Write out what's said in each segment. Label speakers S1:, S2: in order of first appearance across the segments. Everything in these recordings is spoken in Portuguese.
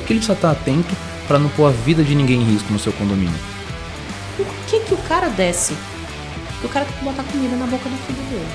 S1: que ele precisa estar atento para não pôr a vida de ninguém em risco no seu condomínio?
S2: Por que o cara desce? Porque o cara tem que botar comida na boca do filho dele.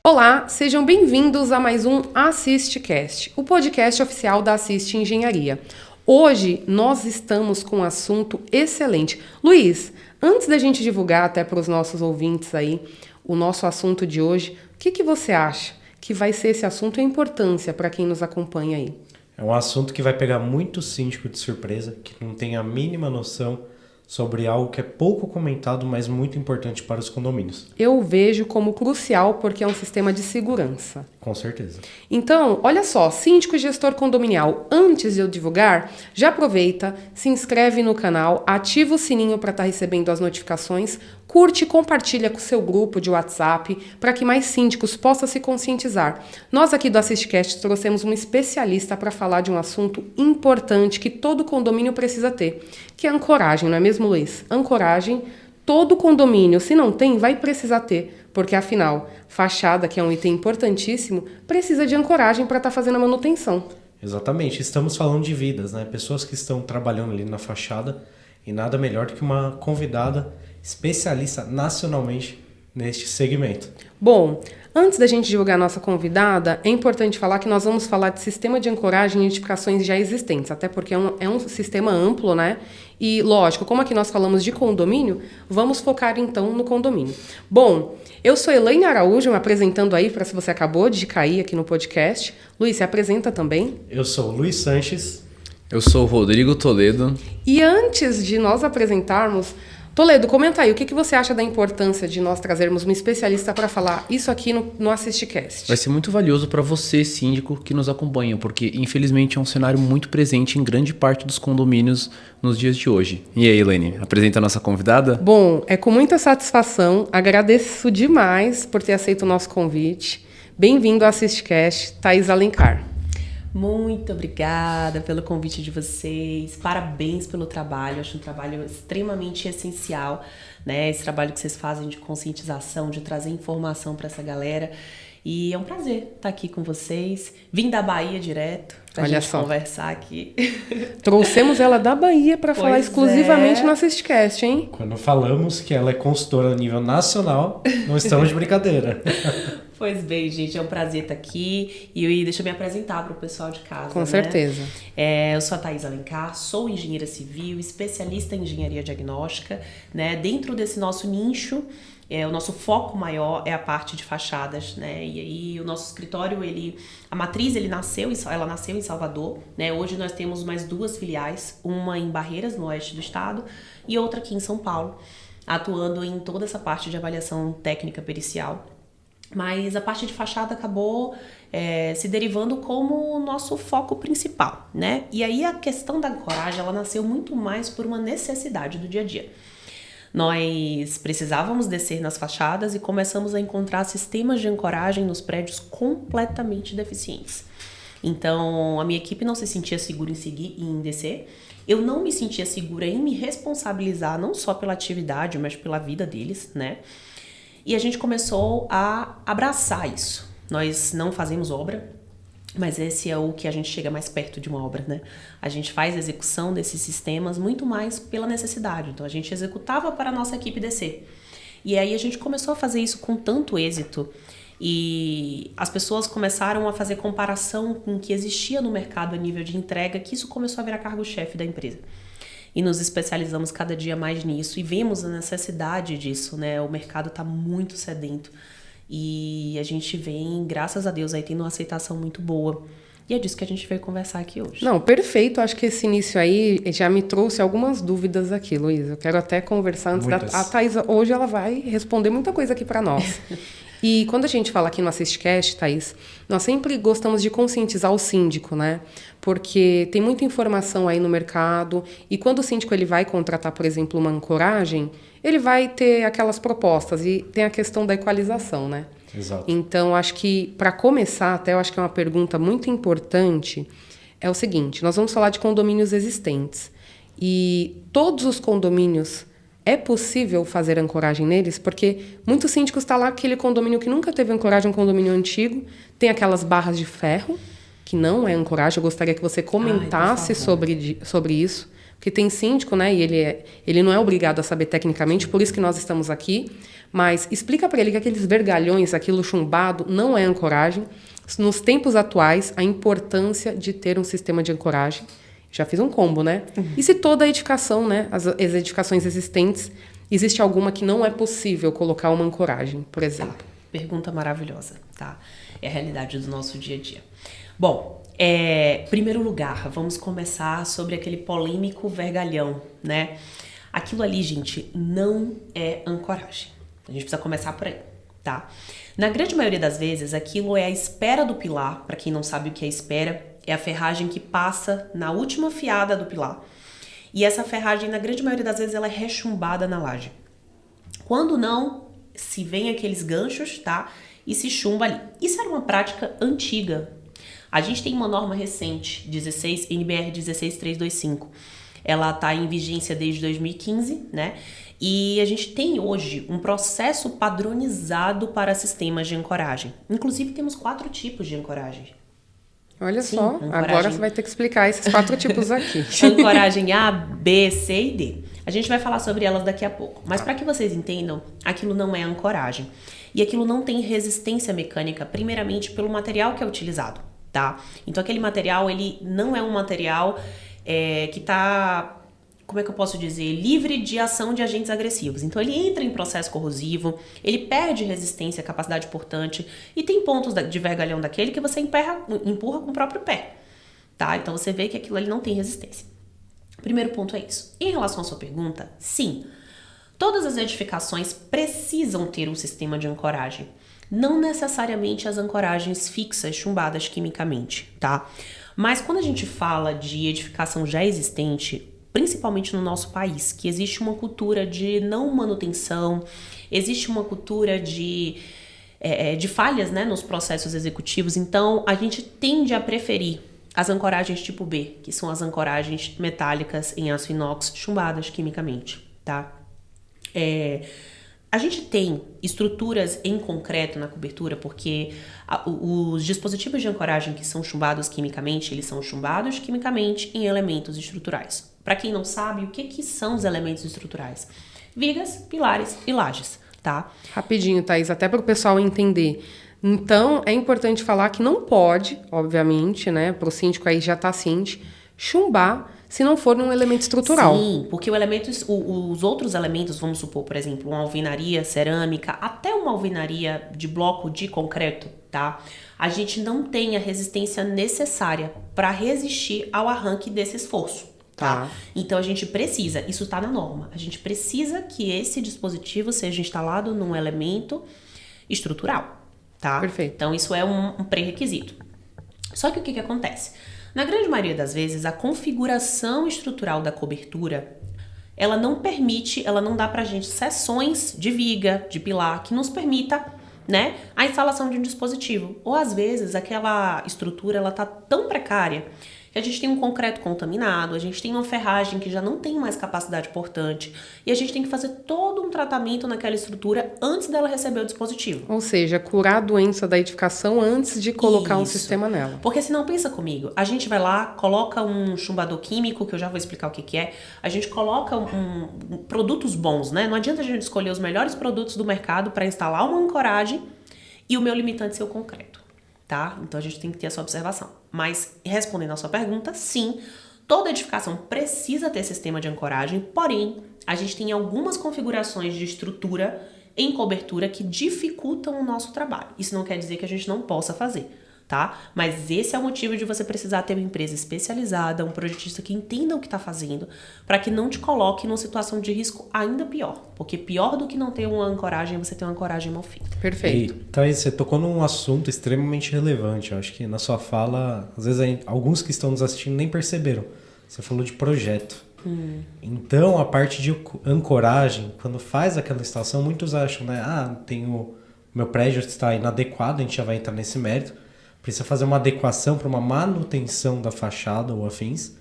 S3: Olá, sejam bem-vindos a mais um AssistCast, o podcast oficial da Assist Engenharia. Hoje nós estamos com um assunto excelente. Luiz, antes da gente divulgar até para os nossos ouvintes aí o nosso assunto de hoje, o que você acha que vai ser esse assunto e a importância para quem nos acompanha aí?
S4: É um assunto que vai pegar muito síndico de surpresa, que não tem a mínima noção sobre algo que é pouco comentado, mas muito importante para os condomínios.
S3: Eu vejo como crucial porque é um sistema de segurança.
S4: Com certeza.
S3: Então, olha só, síndico e gestor condominial, antes de eu divulgar, já aproveita, se inscreve no canal, ativa o sininho para estar recebendo as notificações, curte e compartilha com o seu grupo de WhatsApp para que mais síndicos possam se conscientizar. Nós aqui do AssistCast trouxemos um especialista para falar de um assunto importante que todo condomínio precisa ter, que é a ancoragem, não é mesmo, Luiz? Ancoragem, todo condomínio, se não tem, vai precisar ter. Porque, afinal, fachada, que é um item importantíssimo, precisa de ancoragem para estar fazendo a manutenção.
S4: Exatamente. Estamos falando de vidas, né? Pessoas que estão trabalhando ali na fachada e nada melhor do que uma convidada especialista nacionalmente neste segmento.
S3: Bom, antes da gente divulgar a nossa convidada, é importante falar que nós vamos falar de sistema de ancoragem e edificações já existentes, até porque é um sistema amplo, né? E, lógico, como aqui nós falamos de condomínio, vamos focar então no condomínio. Bom, eu sou Elaine Araújo, me apresentando aí, para se você acabou de cair aqui no podcast. Luiz, se apresenta também.
S4: Eu sou o Luiz Sanches.
S1: Eu sou o Rodrigo Toledo.
S3: E antes de nós apresentarmos, Toledo, comenta aí, o que você acha da importância de nós trazermos um especialista para falar isso aqui no AssistCast?
S1: Vai ser muito valioso para você, síndico, que nos acompanha, porque infelizmente é um cenário muito presente em grande parte dos condomínios nos dias de hoje. E aí, Elaine, apresenta a nossa convidada?
S3: Bom, é com muita satisfação, agradeço demais por ter aceito o nosso convite. Bem-vindo ao AssistCast, Thaís Alencar.
S2: Muito obrigada pelo convite de vocês, parabéns pelo trabalho, acho um trabalho extremamente essencial, né? Esse trabalho que vocês fazem de conscientização, de trazer informação para essa galera. E é um prazer estar aqui com vocês. Vim da Bahia direto pra gente conversar aqui.
S3: Trouxemos ela da Bahia para falar exclusivamente no AssistCast, hein?
S4: Quando falamos que ela é consultora a nível nacional, não estamos de brincadeira.
S2: Pois bem, gente, é um prazer estar aqui e deixa eu me apresentar para o pessoal de casa.
S3: Com certeza.
S2: Eu sou a Thaís Alencar, sou engenheira civil, especialista em engenharia diagnóstica, né? Dentro desse nosso nicho, o nosso foco maior é a parte de fachadas, né? E aí o nosso escritório, a matriz, ela nasceu em Salvador, né? Hoje nós temos mais 2 filiais, uma em Barreiras, no oeste do estado, e outra aqui em São Paulo, atuando em toda essa parte de avaliação técnica pericial. Mas a parte de fachada acabou se derivando como o nosso foco principal, né? E aí a questão da ancoragem, ela nasceu muito mais por uma necessidade do dia a dia. Nós precisávamos descer nas fachadas e começamos a encontrar sistemas de ancoragem nos prédios completamente deficientes. Então, a minha equipe não se sentia segura em descer. Eu não me sentia segura em me responsabilizar, não só pela atividade, mas pela vida deles, né? E a gente começou a abraçar isso. Nós não fazemos obra, mas esse é o que a gente chega mais perto de uma obra, né? A gente faz a execução desses sistemas muito mais pela necessidade. Então, a gente executava para a nossa equipe descer. E aí, a gente começou a fazer isso com tanto êxito e as pessoas começaram a fazer comparação com o que existia no mercado a nível de entrega, que isso começou a virar cargo-chefe da empresa. E nos especializamos cada dia mais nisso e vemos a necessidade disso, né? O mercado está muito sedento e a gente vem, graças a Deus, aí tendo uma aceitação muito boa. E é disso que a gente veio conversar aqui hoje.
S3: Não, perfeito. Acho que esse início aí já me trouxe algumas dúvidas aqui, Luiz. Eu quero até conversar antes a Thaís. Hoje ela vai responder muita coisa aqui para nós. E quando a gente fala aqui no AssistCast, Thaís, nós sempre gostamos de conscientizar o síndico, né? Porque tem muita informação aí no mercado e quando o síndico ele vai contratar, por exemplo, uma ancoragem, ele vai ter aquelas propostas e tem a questão da equalização, né?
S4: Exato.
S3: Então, acho que, para começar, até eu acho que é uma pergunta muito importante, é o seguinte, nós vamos falar de condomínios existentes. E todos os condomínios É possível fazer ancoragem neles? Porque muitos síndicos estão lá, aquele condomínio que nunca teve ancoragem, um condomínio antigo, tem aquelas barras de ferro, que não é ancoragem. Eu gostaria que você comentasse sobre isso. Porque tem síndico, né? E ele não é obrigado a saber tecnicamente, por isso que nós estamos aqui. Mas explica para ele que aqueles vergalhões, aquilo chumbado, não é ancoragem. Nos tempos atuais, a importância de ter um sistema de ancoragem. Já fiz um combo, né? E se toda a edificação, né? As edificações existentes, existe alguma que não é possível colocar uma ancoragem, por exemplo?
S2: Tá. Pergunta maravilhosa, tá? É a realidade do nosso dia a dia. Bom, primeiro lugar, vamos começar sobre aquele polêmico vergalhão, né? Aquilo ali, gente, não é ancoragem. A gente precisa começar por aí, tá? Na grande maioria das vezes, aquilo é a espera do pilar. Para quem não sabe o que é espera, é a ferragem que passa na última fiada do pilar. E essa ferragem, na grande maioria das vezes, ela é rechumbada na laje. Quando não, se vem aqueles ganchos, tá? E se chumba ali. Isso era uma prática antiga. A gente tem uma norma recente, NBR 16325. Ela está em vigência desde 2015, né? E a gente tem hoje um processo padronizado para sistemas de ancoragem. Inclusive, temos 4 tipos de ancoragem.
S3: Olha
S2: Sim,
S3: só,
S2: ancoragem.
S3: agora você vai ter que explicar esses 4 tipos aqui.
S2: Ancoragem A, B, C e D. A gente vai falar sobre elas daqui a pouco. Mas para que vocês entendam, aquilo não é ancoragem. E aquilo não tem resistência mecânica, primeiramente pelo material que é utilizado, tá? Então aquele material, ele não é um material que está, como é que eu posso dizer, livre de ação de agentes agressivos. Então ele entra em processo corrosivo, ele perde resistência, capacidade portante, e tem pontos de vergalhão daquele que você empurra com o próprio pé, tá? Então você vê que aquilo ali não tem resistência. Primeiro ponto é isso. Em relação à sua pergunta, sim, todas as edificações precisam ter um sistema de ancoragem. Não necessariamente as ancoragens fixas, chumbadas quimicamente, tá? Mas quando a gente fala de edificação já existente, principalmente no nosso país, que existe uma cultura de não manutenção, existe uma cultura de falhas, né, nos processos executivos, então a gente tende a preferir as ancoragens tipo B, que são as ancoragens metálicas em aço inox chumbadas quimicamente, tá? A gente tem estruturas em concreto na cobertura, porque os dispositivos de ancoragem que são chumbados quimicamente, eles são chumbados quimicamente em elementos estruturais. Para quem não sabe, o que são os elementos estruturais? Vigas, pilares e lajes, tá?
S3: Rapidinho, Thaís, até para o pessoal entender. Então, é importante falar que não pode, obviamente, né, para o síndico aí já está ciente, chumbar se não for um elemento estrutural.
S2: Sim, porque os outros elementos, vamos supor, por exemplo, uma alvenaria cerâmica, até uma alvenaria de bloco de concreto, tá? A gente não tem a resistência necessária para resistir ao arranque desse esforço, tá? Então a gente precisa, isso está na norma, a gente precisa que esse dispositivo seja instalado num elemento estrutural, tá?
S3: Perfeito.
S2: Então isso é um pré-requisito. Só que o que acontece? Na grande maioria das vezes, a configuração estrutural da cobertura, ela não dá pra gente seções de viga, de pilar, que nos permita, né, a instalação de um dispositivo. Ou às vezes, aquela estrutura, ela tá tão precária que a gente tem um concreto contaminado, a gente tem uma ferragem que já não tem mais capacidade portante, e a gente tem que fazer todo um tratamento naquela estrutura antes dela receber o dispositivo.
S3: Ou seja, curar a doença da edificação antes de colocar um
S2: Isso.
S3: sistema nela.
S2: Porque senão, pensa comigo, a gente vai lá, coloca um chumbador químico, que eu já vou explicar o que é, a gente coloca produtos bons, né? Não adianta a gente escolher os melhores produtos do mercado para instalar uma ancoragem e o meu limitante ser o concreto, tá? Então a gente tem que ter essa observação. Mas, respondendo à sua pergunta, sim, toda edificação precisa ter sistema de ancoragem, porém, a gente tem algumas configurações de estrutura em cobertura que dificultam o nosso trabalho. Isso não quer dizer que a gente não possa fazer, tá? Mas esse é o motivo de você precisar ter uma empresa especializada, um projetista que entenda o que está fazendo, para que não te coloque numa situação de risco ainda pior. Porque pior do que não ter uma ancoragem, você ter uma ancoragem mal feita.
S3: Perfeito.
S4: E, Thaís, você tocou num assunto extremamente relevante. Eu acho que na sua fala, às vezes alguns que estão nos assistindo nem perceberam. Você falou de projeto. Então, a parte de ancoragem, quando faz aquela instalação, muitos acham, né? Meu prédio está inadequado, a gente já vai entrar nesse mérito. Precisa fazer uma adequação para uma manutenção da fachada ou afins.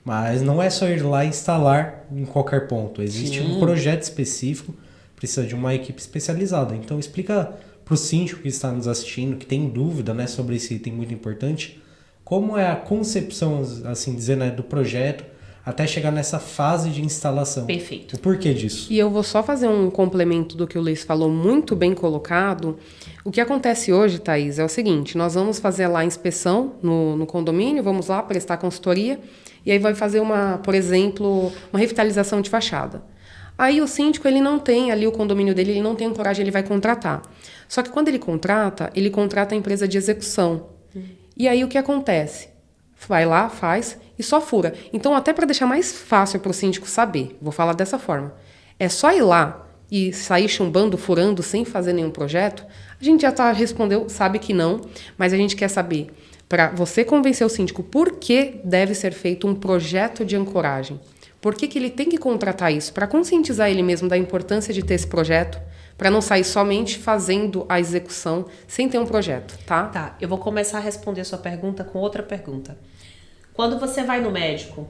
S4: Mas não é só ir lá e instalar em qualquer ponto. Existe um projeto específico, precisa de uma equipe especializada. Então explica para o síndico que está nos assistindo, que tem dúvida, né, sobre esse item muito importante, como é a concepção, assim dizer, né, do projeto até chegar nessa fase de instalação.
S2: Perfeito.
S4: O porquê disso?
S3: E eu vou só fazer um complemento do que o Luiz falou, muito bem colocado. O que acontece hoje, Thaís, é o seguinte, nós vamos fazer lá a inspeção no condomínio, vamos lá prestar consultoria, e aí vai fazer por exemplo, uma revitalização de fachada. Aí o síndico, ele não tem ali o condomínio dele, ele não tem coragem, ele vai contratar. Só que quando ele contrata a empresa de execução. E aí o que acontece? Vai lá, faz e só fura. Então, até para deixar mais fácil para o síndico saber, vou falar dessa forma, é só ir lá e sair chumbando, furando, sem fazer nenhum projeto. A gente já respondeu, sabe que não, mas a gente quer saber, para você convencer o síndico, por que deve ser feito um projeto de ancoragem. Por que ele tem que contratar isso? Para conscientizar ele mesmo da importância de ter esse projeto, para não sair somente fazendo a execução sem ter um projeto, tá?
S2: Tá, eu vou começar a responder a sua pergunta com outra pergunta. Quando você vai no médico,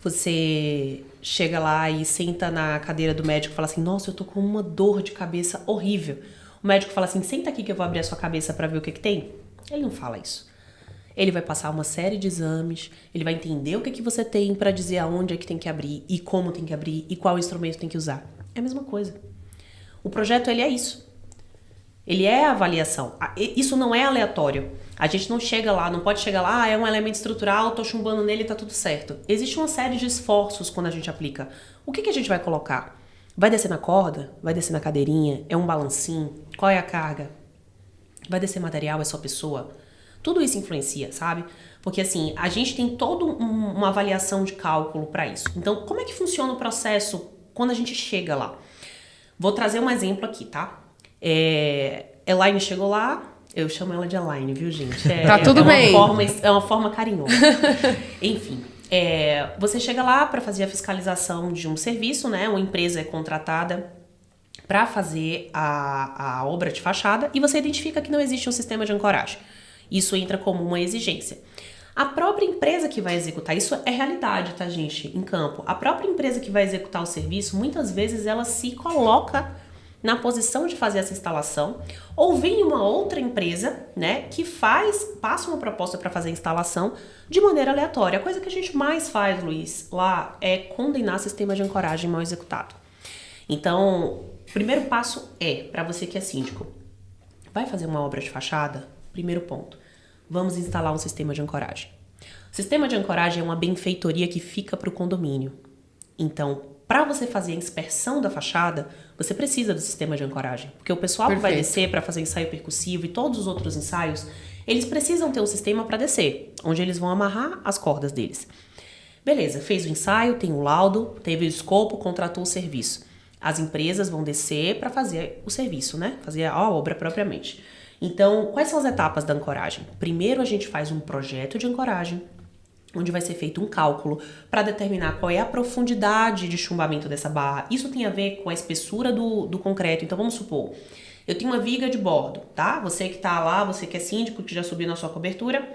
S2: você chega lá e senta na cadeira do médico e fala assim, nossa, eu tô com uma dor de cabeça horrível. O médico fala assim, senta aqui que eu vou abrir a sua cabeça para ver o que tem. Ele não fala isso. Ele vai passar uma série de exames, ele vai entender o que você tem para dizer aonde é que tem que abrir e como tem que abrir e qual instrumento tem que usar. É a mesma coisa. O projeto, ele é isso. Ele é a avaliação. Isso não é aleatório. A gente não chega lá, não pode chegar lá, é um elemento estrutural, tô chumbando nele e tá tudo certo. Existe uma série de esforços quando a gente aplica. O que a gente vai colocar? Vai descer na corda? Vai descer na cadeirinha? É um balancinho? Qual é a carga? Vai descer material? É só pessoa? Tudo isso influencia, sabe? Porque assim, a gente tem toda uma avaliação de cálculo para isso. Então, como é que funciona o processo quando a gente chega lá? Vou trazer um exemplo aqui, tá? Elaine chegou lá, eu chamo ela de Elaine, viu, gente?
S3: Tá tudo bem.
S2: É uma forma carinhosa. Enfim, você chega lá para fazer a fiscalização de um serviço, né? Uma empresa é contratada para fazer a obra de fachada e você identifica que não existe um sistema de ancoragem. Isso entra como uma exigência. A própria empresa que vai executar, isso é realidade, tá, gente, em campo. A própria empresa que vai executar o serviço, muitas vezes ela se coloca na posição de fazer essa instalação, ou vem uma outra empresa, né, que passa uma proposta para fazer a instalação de maneira aleatória. A coisa que a gente mais faz, Luiz, lá é condenar sistema de ancoragem mal executado. Então, o primeiro passo para você que é síndico, vai fazer uma obra de fachada? Primeiro ponto, vamos instalar um sistema de ancoragem. O sistema de ancoragem é uma benfeitoria que fica para o condomínio. Então, para você fazer a inspeção da fachada, você precisa do sistema de ancoragem. Porque o pessoal que vai descer para fazer ensaio percussivo e todos os outros ensaios, eles precisam ter um sistema para descer, onde eles vão amarrar as cordas deles. Beleza, fez o ensaio, tem o laudo, teve o escopo, contratou o serviço. As empresas vão descer para fazer o serviço, né? Fazer a obra propriamente. Então, quais são as etapas da ancoragem? Primeiro, a gente faz um projeto de ancoragem, onde vai ser feito um cálculo para determinar qual é a profundidade de chumbamento dessa barra. Isso tem a ver com a espessura do concreto. Então, vamos supor, eu tenho uma viga de bordo, tá? Você que tá lá, você que é síndico, que já subiu na sua cobertura,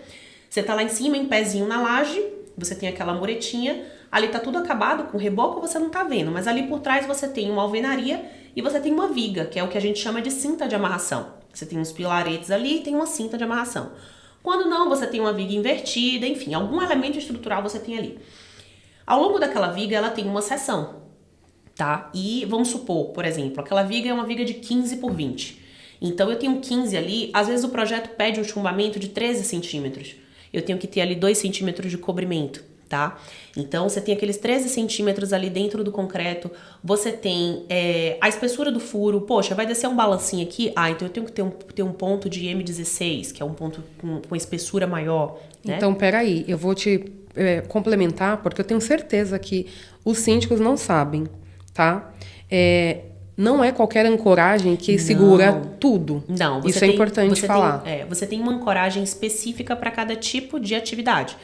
S2: você tá lá em cima, em pezinho na laje, você tem aquela muretinha, ali tá tudo acabado, com reboco você não tá vendo, mas ali por trás você tem uma alvenaria e você tem uma viga, que é o que a gente chama de cinta de amarração. Você tem uns pilaretes ali e tem uma cinta de amarração. Quando não, você tem uma viga invertida, enfim, algum elemento estrutural você tem ali. Ao longo daquela viga, ela tem uma seção, tá? E vamos supor, por exemplo, aquela viga é uma viga de 15 por 20. Então, eu tenho 15 ali, às vezes o projeto pede um chumbamento de 13 centímetros. Eu tenho que ter ali 2 centímetros de cobrimento, tá? Então, você tem aqueles 13 centímetros ali dentro do concreto, você tem a espessura do furo, poxa, vai descer um balancinho aqui? Ah, então eu tenho que ter um ponto de M16, que é um ponto com espessura maior, né?
S3: Então, peraí, eu vou te complementar, porque eu tenho certeza que os síndicos não sabem, tá? Não é qualquer ancoragem que segura tudo.
S2: Não,
S3: isso é importante falar.
S2: Você tem uma ancoragem específica para cada tipo de atividade.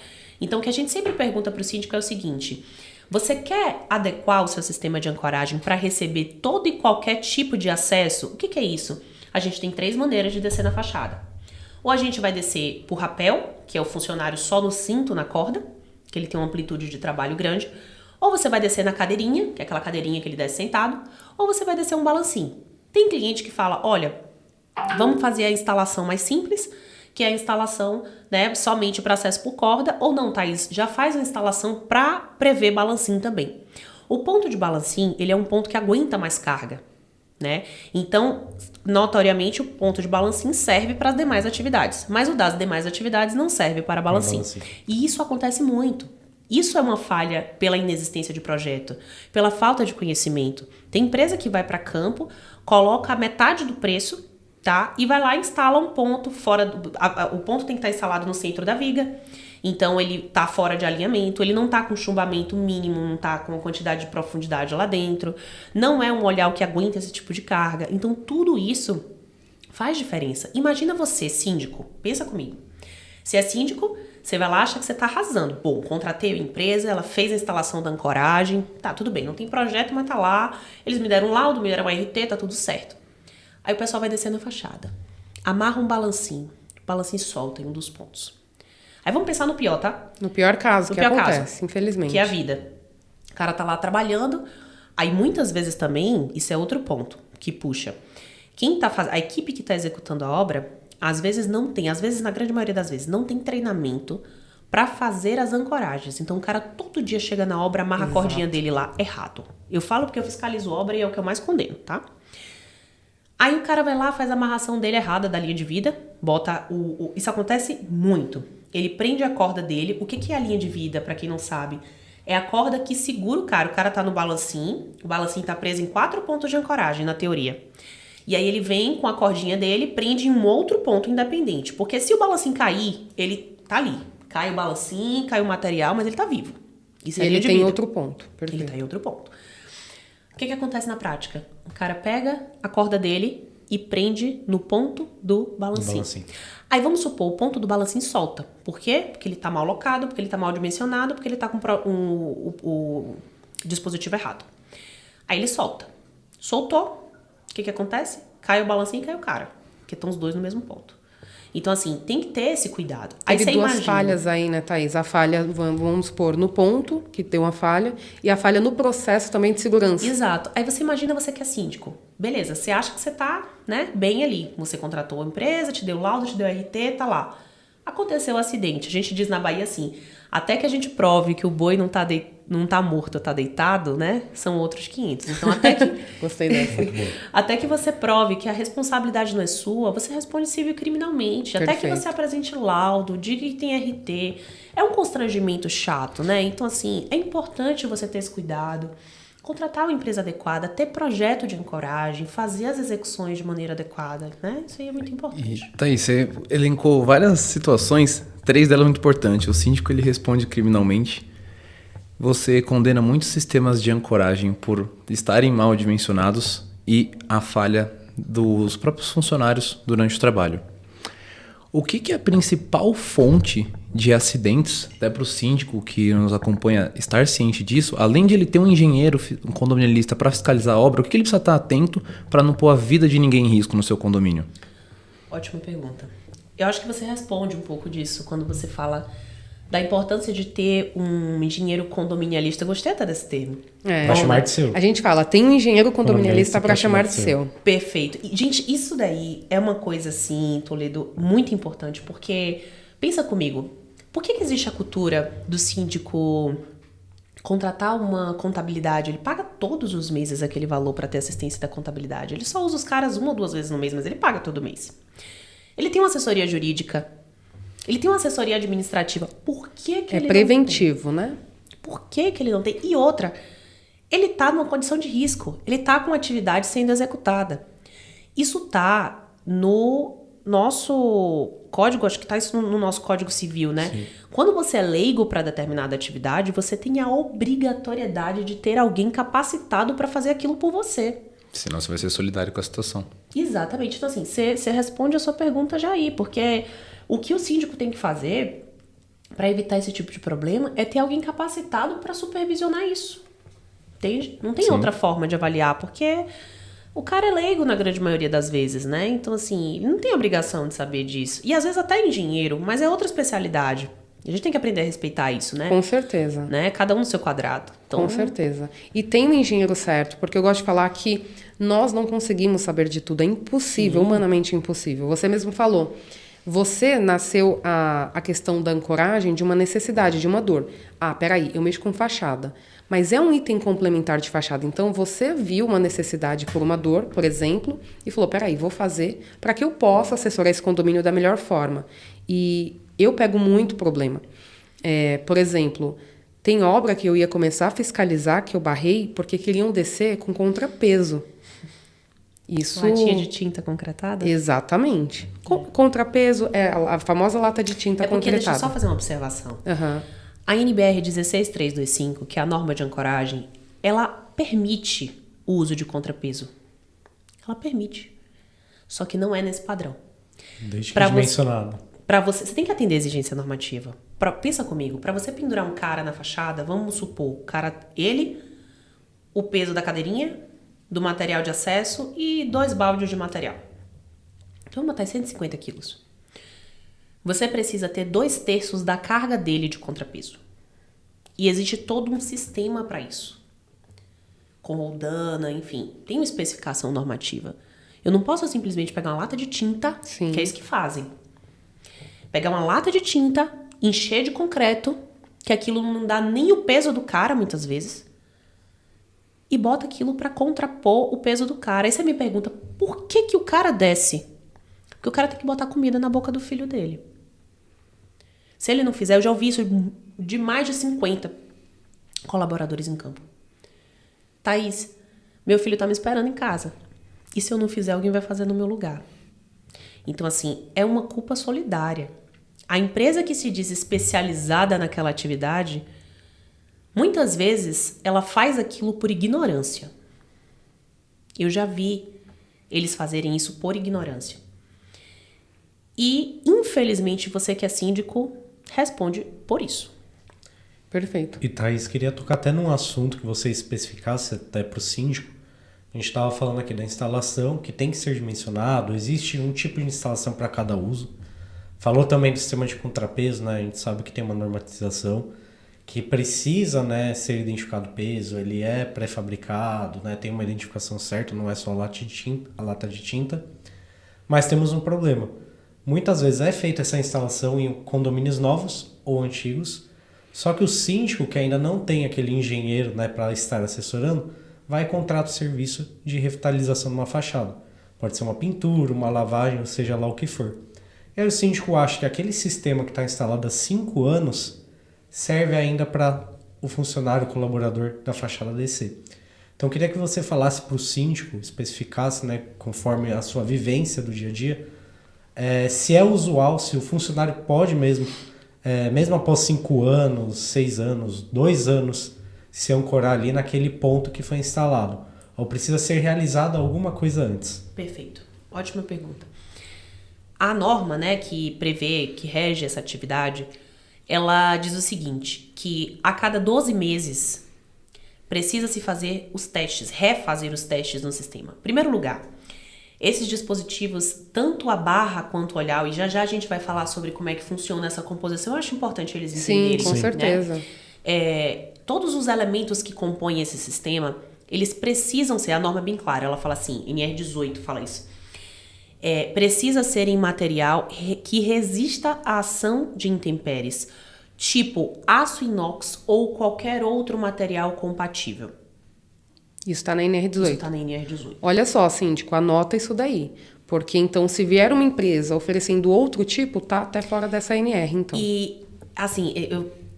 S2: Então, o que a gente sempre pergunta para o síndico é o seguinte: você quer adequar o seu sistema de ancoragem para receber todo e qualquer tipo de acesso? O que é isso? A gente tem 3 maneiras de descer na fachada. Ou a gente vai descer por rapel, que é o funcionário só no cinto, na corda. que ele tem uma amplitude de trabalho grande, ou você vai descer na cadeirinha, que é aquela cadeirinha que ele desce sentado, ou você vai descer um balancinho. Tem cliente que fala, olha, vamos fazer a instalação mais simples, que é a instalação, né, somente para acesso por corda, ou não, Thaís, já faz a instalação para prever balancinho também. O ponto de balancinho, ele é um ponto que aguenta mais carga, né? Então, notoriamente, o ponto de balancinho serve para as demais atividades, mas o das demais atividades não serve para balancinho. E isso acontece muito. Isso é uma falha pela inexistência de projeto, pela falta de conhecimento. Tem empresa que vai para campo, coloca a metade do preço, tá? E vai lá e instala um ponto fora o ponto tem que estar instalado no centro da viga. Então ele tá fora de alinhamento, ele não tá com chumbamento mínimo, não tá com uma quantidade de profundidade lá dentro, não é um olhar que aguenta esse tipo de carga. Então tudo isso faz diferença. Imagina você, síndico, pensa comigo. Se é síndico, você vai lá, acha que você tá arrasando. Bom, contratei a empresa, ela fez a instalação da ancoragem, tá, tudo bem, não tem projeto, mas tá lá, eles me deram um laudo, me deram uma RT, tá tudo certo. Aí o pessoal vai descer na fachada, amarra um balancinho, o balancinho solta em um dos pontos. Aí vamos pensar no pior, tá?
S3: No pior caso,
S2: no
S3: que
S2: pior
S3: acontece,
S2: caso,
S3: infelizmente.
S2: Que é a vida. O cara tá lá trabalhando, aí muitas vezes também, isso é outro ponto que puxa. A equipe que tá executando a obra, às vezes não tem, às vezes, na grande maioria das vezes, não tem treinamento para fazer as ancoragens. Então o cara todo dia chega na obra, amarra a cordinha dele lá errado. Eu falo porque eu fiscalizo obra e é o que eu mais condeno, tá? Aí o cara vai lá, faz a amarração dele errada da linha de vida, bota isso acontece muito. Ele prende a corda dele. O que é a linha de vida, pra quem não sabe? É a corda que segura o cara tá no balancinho, o balancinho tá preso em 4 pontos de ancoragem, na teoria. E aí ele vem com a cordinha dele, prende em um outro ponto independente. Porque se o balancinho cair, ele tá ali. Cai o balancinho, cai o material, mas ele tá vivo. Isso é linha de vida.
S3: Ele tem outro ponto. Perfeito.
S2: Ele tá em outro ponto. O que acontece na prática? O cara pega a corda dele e prende no ponto do balancinho. Aí vamos supor, o ponto do balancinho solta. Por quê? Porque ele tá mal locado, porque ele tá mal dimensionado, porque ele tá com o dispositivo errado. Aí ele solta. Soltou. O que acontece? Cai o balancinho e cai o cara. Porque estão os dois no mesmo ponto. Então, assim, tem que ter esse cuidado. Aí
S3: Teve
S2: você
S3: duas
S2: imagina...
S3: falhas aí, né, Thaís? A falha, vamos supor, no ponto, que tem uma falha, e a falha no processo também de segurança.
S2: Exato. Aí você imagina você que é síndico. Beleza, você acha que você tá, né, bem ali. Você contratou a empresa, te deu laudo, te deu RT, tá lá. Aconteceu o acidente. A gente diz na Bahia assim, até que a gente prove que o boi não tá morto, tá deitado, né? São outros 500. Então, até que...
S3: Gostei dessa.
S2: Até que você prove que a responsabilidade não é sua, você responde civil e criminalmente. Até que você apresente laudo, diga que tem RT. É um constrangimento chato, né? Então, assim, é importante você ter esse cuidado, contratar uma empresa adequada, ter projeto de ancoragem, fazer as execuções de maneira adequada, né? Isso aí é muito importante.
S1: E, Thaís, você elencou várias situações, 3 delas muito importantes. O síndico, ele responde criminalmente. Você condena muitos sistemas de ancoragem por estarem mal dimensionados e a falha dos próprios funcionários durante o trabalho. O que é a principal fonte de acidentes, até para o síndico que nos acompanha estar ciente disso, além de ele ter um engenheiro, um condominialista para fiscalizar a obra, o que ele precisa estar atento para não pôr a vida de ninguém em risco no seu condomínio?
S2: Ótima pergunta. Eu acho que você responde um pouco disso quando você fala da importância de ter um engenheiro condominialista. Gostei até desse termo.
S4: Para chamar de seu.
S3: A gente fala, tem um engenheiro condominialista para chamar de seu.
S2: Perfeito. E, gente, isso daí é uma coisa, assim, Toledo, muito importante, porque, pensa comigo, por que existe a cultura do síndico contratar uma contabilidade? Ele paga todos os meses aquele valor para ter assistência da contabilidade. Ele só usa os caras 1 ou 2 vezes no mês, mas ele paga todo mês. Ele tem uma assessoria jurídica, ele tem uma assessoria administrativa. Por que ele não tem? É
S3: preventivo, né?
S2: Por que ele não tem? E outra, ele tá numa condição de risco. Ele tá com atividade sendo executada. Isso tá no nosso código, acho que tá isso no nosso Código Civil, né? Sim. Quando você é leigo para determinada atividade, você tem a obrigatoriedade de ter alguém capacitado para fazer aquilo por você.
S1: Senão você vai ser solidário com a situação.
S2: Exatamente. Então, assim, você responde a sua pergunta já aí, porque o que o síndico tem que fazer para evitar esse tipo de problema é ter alguém capacitado para supervisionar isso. Entende? Não tem outra forma de avaliar, porque o cara é leigo na grande maioria das vezes, né? Então, assim, não tem obrigação de saber disso. E às vezes até engenheiro, mas é outra especialidade. A gente tem que aprender a respeitar isso, né?
S3: Com certeza.
S2: Né? Cada um no seu quadrado. Então,
S3: Com certeza. E tem um engenheiro certo, porque eu gosto de falar que nós não conseguimos saber de tudo. É impossível, humanamente impossível. Você mesmo falou. Você nasceu a questão da ancoragem de uma necessidade, de uma dor. Ah, peraí, eu mexo com fachada. Mas é um item complementar de fachada. Então, você viu uma necessidade por uma dor, por exemplo, e falou, peraí, vou fazer para que eu possa assessorar esse condomínio da melhor forma. E eu pego muito problema. Por exemplo, tem obra que eu ia começar a fiscalizar, que eu barrei, porque queriam descer com contrapeso. Isso...
S2: Latinha de tinta concretada?
S3: Exatamente. Contrapeso é a famosa lata de tinta concretada.
S2: Deixa eu só fazer uma observação.
S3: Uhum.
S2: A NBR 16325, que é a norma de ancoragem, ela permite o uso de contrapeso. Ela permite. Só que não é nesse padrão.
S4: Desde que dimensionado.
S2: Você tem que atender a exigência normativa. Pensa comigo, para você pendurar um cara na fachada, vamos supor, o peso da cadeirinha, do material de acesso e 2 baldes de material. Então, vamos botar 150 quilos. Você precisa ter 2/3 da carga dele de contrapeso. E existe todo um sistema para isso. Com roldana, enfim, tem uma especificação normativa. Eu não posso simplesmente pegar uma lata de tinta,
S3: Sim.
S2: que é isso que fazem. Pegar uma lata de tinta, encher de concreto, que aquilo não dá nem o peso do cara, muitas vezes, e bota aquilo para contrapor o peso do cara. Aí você me pergunta, por que o cara desce? Porque o cara tem que botar comida na boca do filho dele. Se ele não fizer, eu já ouvi isso de mais de 50 colaboradores em campo. Thaís, meu filho tá me esperando em casa. E se eu não fizer, alguém vai fazer no meu lugar. Então, assim, é uma culpa solidária. A empresa que se diz especializada naquela atividade, muitas vezes, ela faz aquilo por ignorância. Eu já vi eles fazerem isso por ignorância. E, infelizmente, você que é síndico, responde por isso.
S3: Perfeito.
S4: E Thaís, queria tocar até num assunto que você especificasse até para o síndico. A gente estava falando aqui da instalação, que tem que ser dimensionado, existe um tipo de instalação para cada uso. Falou também do sistema de contrapeso, né? A gente sabe que tem uma normatização que precisa, né, ser identificado o peso, ele é pré-fabricado, né, tem uma identificação certa, não é só a lata de tinta. Mas temos um problema. Muitas vezes é feita essa instalação em condomínios novos ou antigos, só que o síndico, que ainda não tem aquele engenheiro, né, para estar assessorando, vai e contrata o serviço de revitalização de uma fachada. Pode ser uma pintura, uma lavagem, ou seja lá o que for. E aí o síndico acha que aquele sistema que está instalado há 5 anos serve ainda para o funcionário, o colaborador da fachada descer. Então eu queria que você falasse para o síndico, especificasse, né, conforme a sua vivência do dia a dia, se é usual, se o funcionário pode mesmo, mesmo após 5 anos, 6 anos, 2 anos, se ancorar ali naquele ponto que foi instalado. Ou precisa ser realizada alguma coisa antes?
S2: Perfeito. Ótima pergunta. A norma, né, que prevê, que rege essa atividade, ela diz o seguinte, que a cada 12 meses precisa se fazer os testes, refazer os testes no sistema. Em primeiro lugar, esses dispositivos, tanto a barra quanto o olhar, e já já a gente vai falar sobre como é que funciona essa composição, eu acho importante eles entenderem.
S3: Sim, com certeza.
S2: Né? Todos os elementos que compõem esse sistema, eles precisam ser, a norma é bem clara, ela fala assim, NR18 fala isso, precisa ser em material que resista à ação de intempéries, tipo aço inox ou qualquer outro material compatível.
S3: Isso está na NR18.
S2: Isso está na NR18.
S3: Olha só, síndico, anota isso daí. Porque, então, se vier uma empresa oferecendo outro tipo, tá até fora dessa NR, então.
S2: E, assim,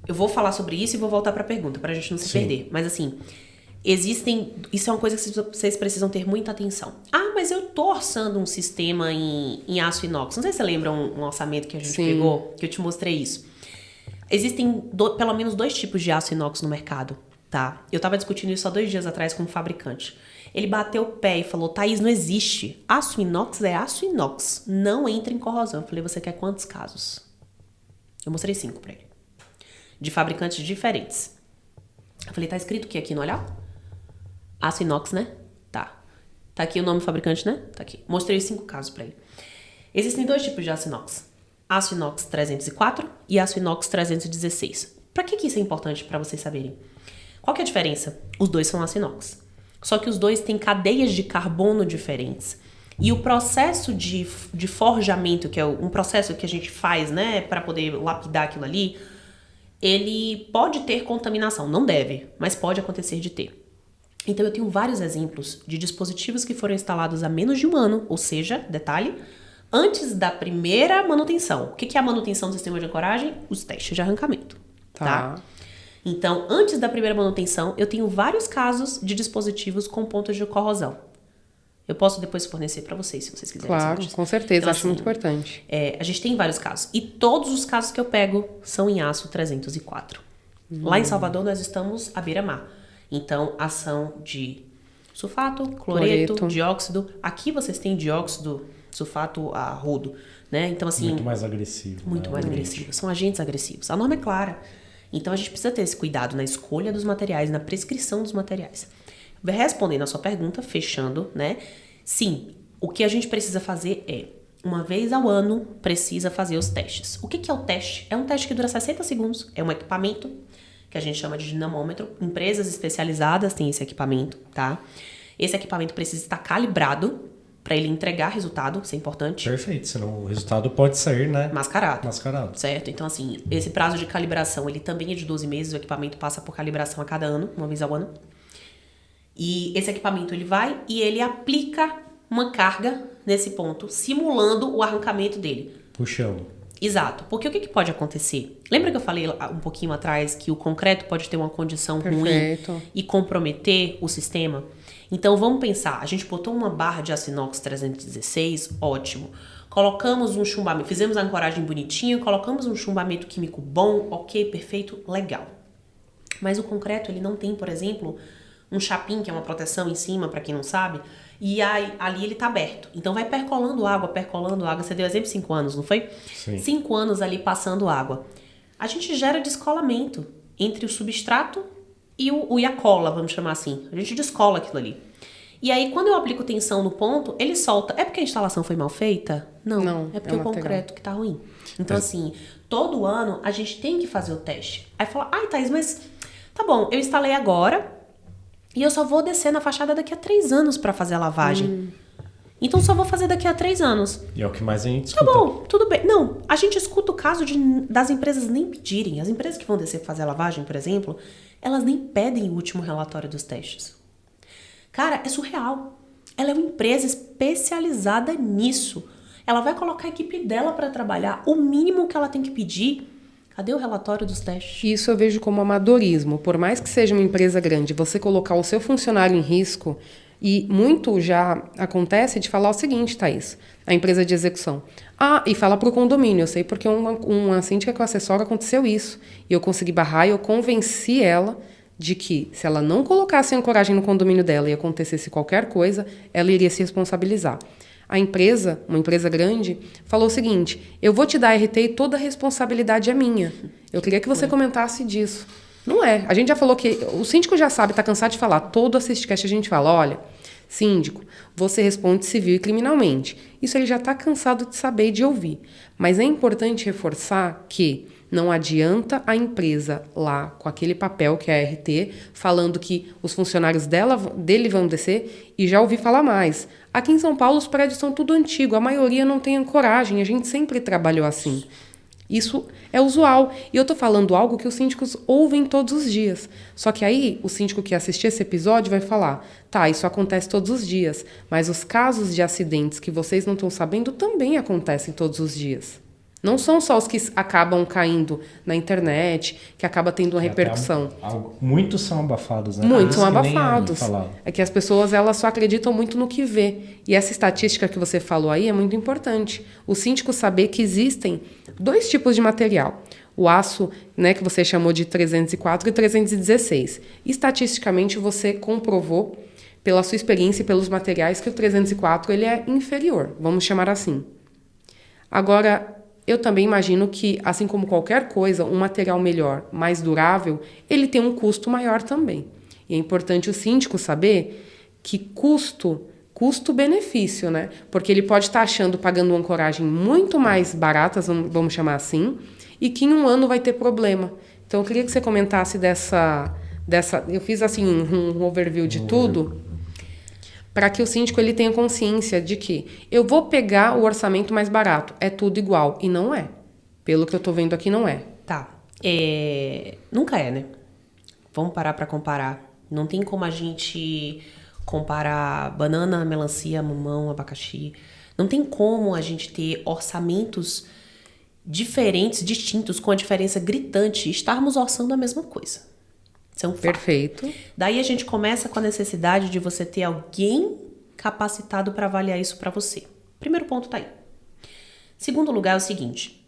S2: eu vou falar sobre isso e vou voltar para a pergunta, para a gente não se perder. Mas, assim, isso é uma coisa que vocês precisam ter muita atenção. Ah, mas eu tô orçando um sistema em aço inox. Não sei se você lembra um orçamento que a gente pegou, que eu te mostrei isso. Existem pelo menos 2 tipos de aço inox no mercado, tá? Eu tava discutindo isso há 2 dias atrás com um fabricante. Ele bateu o pé e falou, Thaís, não existe. Aço inox é aço inox. Não entra em corrosão. Eu falei, você quer quantos casos? Eu mostrei 5 pra ele. De fabricantes diferentes. Eu falei, tá escrito o que aqui no olhar? Aço inox, né? Tá. Tá aqui o nome do fabricante, né? Tá aqui. Mostrei 5 casos pra ele. Existem 2 tipos de aço inox. aço inox 304 e aço inox 316. Para que isso é importante para vocês saberem? Qual que é a diferença? Os dois são aço inox. Só que os dois têm cadeias de carbono diferentes. E o processo de forjamento, que é um processo que a gente faz, né, para poder lapidar aquilo ali, ele pode ter contaminação. Não deve, mas pode acontecer de ter. Então, eu tenho vários exemplos de dispositivos que foram instalados há menos de um ano, ou seja, detalhe, antes da primeira manutenção. O que é a manutenção do sistema de ancoragem? Os testes de arrancamento, tá? Então, antes da primeira manutenção, eu tenho vários casos de dispositivos com pontos de corrosão. Eu posso depois fornecer para vocês, se vocês quiserem.
S3: Claro, com certeza,
S2: então,
S3: acho
S2: assim,
S3: muito importante.
S2: A gente tem vários casos. E todos os casos que eu pego são em aço 304. Lá em Salvador, nós estamos à beira-mar. Então, ação de sulfato, cloreto, dióxido. Aqui vocês têm dióxido, sulfato a rodo, né? Então, assim...
S4: Muito mais agressivo.
S2: Muito mais agressivo. São agentes agressivos. A norma é clara. Então, a gente precisa ter esse cuidado na escolha dos materiais, na prescrição dos materiais. Respondendo a sua pergunta, fechando, né? Sim, o que a gente precisa fazer é, uma vez ao ano, precisa fazer os testes. O que é o teste? É um teste que dura 60 segundos. É um equipamento que a gente chama de dinamômetro. Empresas especializadas têm esse equipamento, tá? Esse equipamento precisa estar calibrado para ele entregar resultado, isso é importante.
S4: Perfeito, senão o resultado pode sair, né?
S2: Mascarado.
S4: Certo.
S2: Então, assim, esse prazo de calibração, ele também é de 12 meses, o equipamento passa por calibração a cada ano, uma vez ao ano. E esse equipamento, ele vai e ele aplica uma carga nesse ponto, simulando o arrancamento dele.
S4: Puxando.
S2: Exato. Porque o que pode acontecer? Lembra que eu falei um pouquinho atrás que o concreto pode ter uma condição ruim e comprometer o sistema? Então, vamos pensar. A gente botou uma barra de aço inox 316, ótimo. Colocamos um chumbamento, fizemos a ancoragem bonitinha, colocamos um chumbamento químico bom, ok, perfeito, legal. Mas o concreto, ele não tem, por exemplo, um chapim, que é uma proteção em cima, para quem não sabe, e aí, ali ele tá aberto. Então vai percolando água. Você deu exemplo 5 anos, não foi?
S4: Sim.
S2: 5 anos ali passando água. A gente gera descolamento entre o substrato e a cola, vamos chamar assim. A gente descola aquilo ali. E aí, quando eu aplico tensão no ponto, ele solta. É porque a instalação foi mal feita? Não. É porque o concreto que tá ruim. Então, assim, todo ano a gente tem que fazer o teste. Aí fala, ai, Thaís, mas tá bom, eu instalei agora e eu só vou descer na fachada daqui a 3 anos pra fazer a lavagem. Então, só vou fazer daqui a 3 anos.
S4: E é o que mais a gente escuta.
S2: Tá bom, tudo bem. Não, a gente escuta o caso das empresas nem pedirem. As empresas que vão descer fazer a lavagem, por exemplo, elas nem pedem o último relatório dos testes. Cara, é surreal. Ela é uma empresa especializada nisso. Ela vai colocar a equipe dela pra trabalhar. O mínimo que ela tem que pedir... Cadê o relatório dos testes?
S3: Isso eu vejo como amadorismo. Por mais que seja uma empresa grande, você colocar o seu funcionário em risco, e muito já acontece de falar o seguinte, Thaís, a empresa de execução. E fala para o condomínio, eu sei porque uma síndica que eu assessoro aconteceu isso. E eu consegui barrar e eu convenci ela de que se ela não colocasse ancoragem no condomínio dela e acontecesse qualquer coisa, ela iria se responsabilizar. A empresa, uma empresa grande, falou o seguinte, eu vou te dar RT e toda a responsabilidade é minha. Eu queria que você comentasse disso. Não é. A gente já falou que... O síndico já sabe, está cansado de falar. Todo assistcast a gente fala, olha, síndico, você responde civil e criminalmente. Isso ele já está cansado de saber e de ouvir. Mas é importante reforçar que não adianta a empresa lá, com aquele papel que é a RT, falando que os funcionários dele vão descer, e já ouvi falar mais. Aqui em São Paulo os prédios são tudo antigo, a maioria não tem ancoragem, a gente sempre trabalhou assim. Isso é usual. E eu tô falando algo que os síndicos ouvem todos os dias. Só que aí, o síndico que assistir esse episódio vai falar, tá, isso acontece todos os dias, mas os casos de acidentes que vocês não estão sabendo também acontecem todos os dias. Não são só os que acabam caindo na internet, que acaba tendo uma repercussão.
S4: Muitos são abafados, né?
S3: Muitos são abafados. É que as pessoas elas só acreditam muito no que vê. E essa estatística que você falou aí é muito importante. O síndico saber que existem 2 tipos de material. O aço, né, que você chamou de 304 e 316. Estatisticamente, você comprovou, pela sua experiência e pelos materiais, que o 304 ele é inferior, vamos chamar assim. Agora, eu também imagino que, assim como qualquer coisa, um material melhor, mais durável, ele tem um custo maior também. E é importante o síndico saber que custo custo-benefício, né? Porque ele pode estar achando, pagando uma ancoragem muito mais baratas, vamos chamar assim, e que em um ano vai ter problema. Então, eu queria que você comentasse dessa eu fiz assim um overview de tudo, para que o síndico ele tenha consciência de que eu vou pegar o orçamento mais barato, é tudo igual, e não é. Pelo que eu tô vendo aqui, não é.
S2: Tá. Nunca é, né? Vamos parar para comparar. Não tem como a gente comparar banana, melancia, mamão, abacaxi. Não tem como a gente ter orçamentos diferentes, distintos, com a diferença gritante e estarmos orçando a mesma coisa. Isso é um fato.
S3: Perfeito.
S2: Daí a gente começa com a necessidade de você ter alguém capacitado para avaliar isso para você. Primeiro ponto tá aí. Segundo lugar é o seguinte,